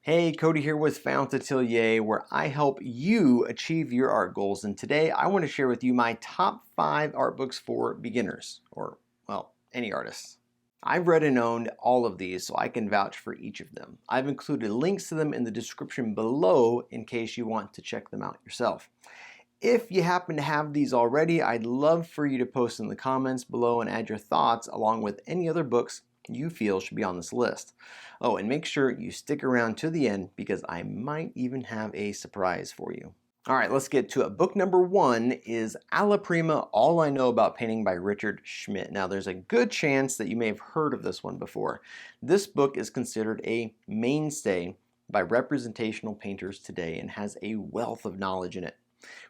Hey, Cody here with Fount Atelier, where I help you achieve your art goals. And today I want to share with you my top 5 art books for beginners, or, well, any artists. I've read and owned all of these, so I can vouch for each of them. I've included links to them in the description below in case you want to check them out yourself. If you happen to have these already, I'd love for you to post in the comments below and add your thoughts along with any other books you feel should be on this list. Oh, and make sure you stick around to the end because I might even have a surprise for you. All right, let's get to it. Book number 1 is Alla Prima, All I Know About Painting by Richard Schmid. Now, there's a good chance that you may have heard of this one before. This book is considered a mainstay by representational painters today and has a wealth of knowledge in it.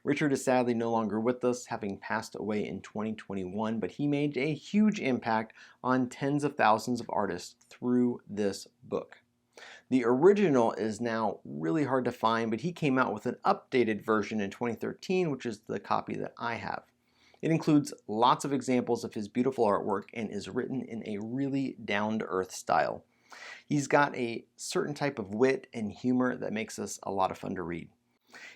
Richard is sadly no longer with us, having passed away in 2021, but he made a huge impact on tens of thousands of artists through this book. The original is now really hard to find, but he came out with an updated version in 2013, which is the copy that I have. It includes lots of examples of his beautiful artwork and is written in a really down-to-earth style. He's got a certain type of wit and humor that makes this a lot of fun to read.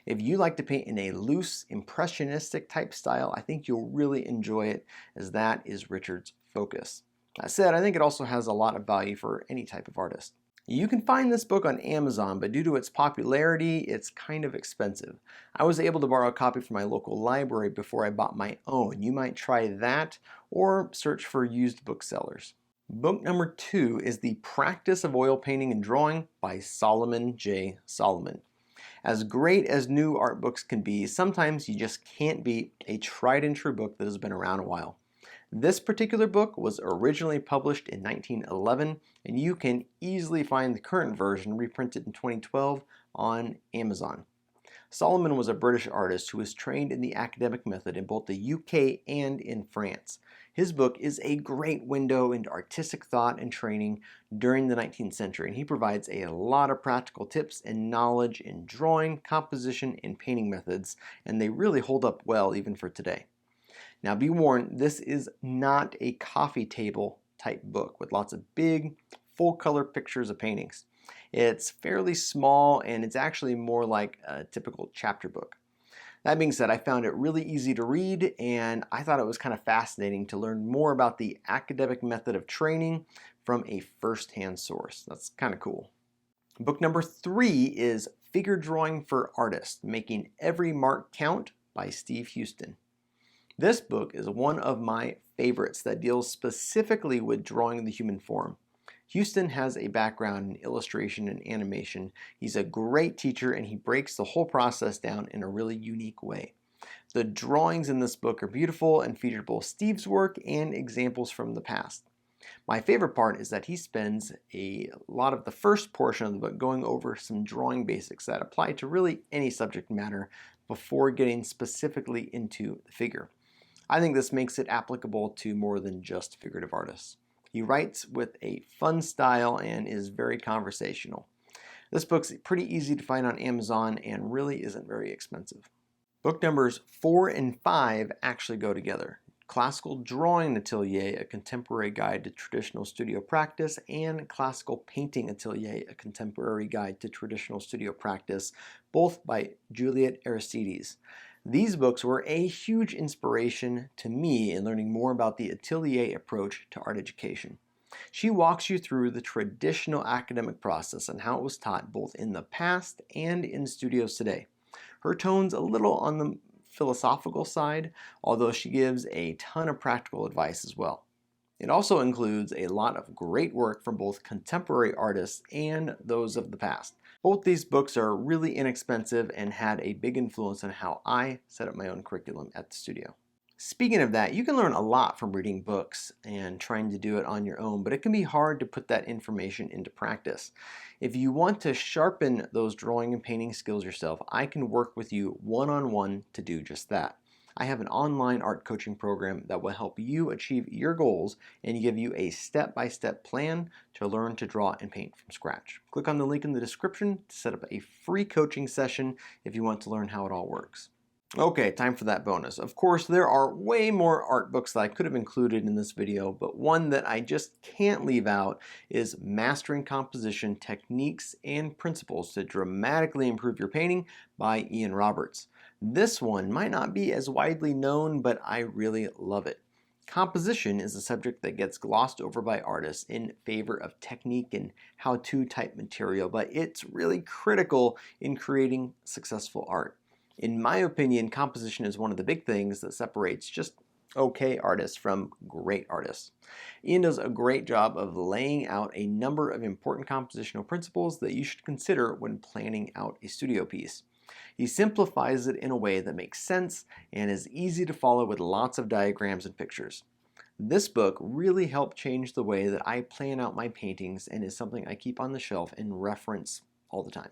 If you like to paint in a loose, impressionistic type style, I think you'll really enjoy it, as that is Richard's focus. That said, I think it also has a lot of value for any type of artist. You can find this book on Amazon, but due to its popularity, it's kind of expensive. I was able to borrow a copy from my local library before I bought my own. You might try that or search for used booksellers. Book number 2 is The Practice of Oil Painting and Drawing by Solomon J. Solomon. As great as new art books can be, sometimes you just can't beat a tried and true book that has been around a while. This particular book was originally published in 1911, and you can easily find the current version reprinted in 2012 on Amazon. Solomon was a British artist who was trained in the academic method in both the UK and in France. His book is a great window into artistic thought and training during the 19th century, and he provides a lot of practical tips and knowledge in drawing, composition, and painting methods, and they really hold up well even for today. Now be warned, this is not a coffee table type book with lots of big, full color pictures of paintings. It's fairly small and it's actually more like a typical chapter book. That being said, I found it really easy to read and I thought it was kind of fascinating to learn more about the academic method of training from a first-hand source. That's kind of cool. Book number 3 is Figure Drawing for Artists, Making Every Mark Count by Steve Huston. This book is one of my favorites that deals specifically with drawing the human form. Huston has a background in illustration and animation. He's a great teacher and he breaks the whole process down in a really unique way. The drawings in this book are beautiful and feature both Steve's work and examples from the past. My favorite part is that he spends a lot of the first portion of the book going over some drawing basics that apply to really any subject matter before getting specifically into the figure. I think this makes it applicable to more than just figurative artists. He writes with a fun style and is very conversational. This book's pretty easy to find on Amazon and really isn't very expensive. Book numbers 4 and 5 actually go together. Classical Drawing Atelier, a contemporary guide to traditional studio practice, and Classical Painting Atelier, a contemporary guide to traditional studio practice, both by Juliette Aristides. These books were a huge inspiration to me in learning more about the Atelier approach to art education. She walks you through the traditional academic process and how it was taught both in the past and in studios today. Her tone's a little on the philosophical side, although she gives a ton of practical advice as well. It also includes a lot of great work from both contemporary artists and those of the past. Both these books are really inexpensive and had a big influence on how I set up my own curriculum at the studio. Speaking of that, you can learn a lot from reading books and trying to do it on your own, but it can be hard to put that information into practice. If you want to sharpen those drawing and painting skills yourself, I can work with you one-on-one to do just that. I have an online art coaching program that will help you achieve your goals and give you a step-by-step plan to learn to draw and paint from scratch. Click on the link in the description to set up a free coaching session if you want to learn how it all works. Okay, time for that bonus. Of course, there are way more art books that I could have included in this video, but one that I just can't leave out is Mastering Composition Techniques and Principles to Dramatically Improve Your Painting by Ian Roberts. This one might not be as widely known, but I really love it. Composition is a subject that gets glossed over by artists in favor of technique and how-to type material, but it's really critical in creating successful art. In my opinion, composition is one of the big things that separates just okay artists from great artists. Ian does a great job of laying out a number of important compositional principles that you should consider when planning out a studio piece. He simplifies it in a way that makes sense and is easy to follow with lots of diagrams and pictures. This book really helped change the way that I plan out my paintings and is something I keep on the shelf and reference all the time.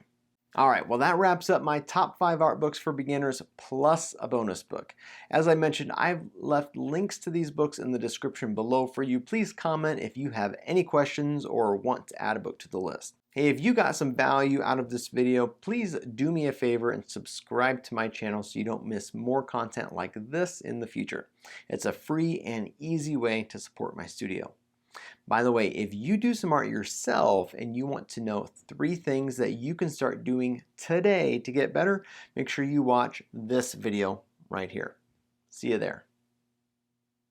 All right, well, that wraps up my top 5 art books for beginners plus a bonus book. As I mentioned, I've left links to these books in the description below for you. Please comment if you have any questions or want to add a book to the list. Hey, if you got some value out of this video, please do me a favor and subscribe to my channel so you don't miss more content like this in the future. It's a free and easy way to support my studio. By the way, if you do some art yourself and you want to know 3 things that you can start doing today to get better, make sure you watch this video right here. See you there.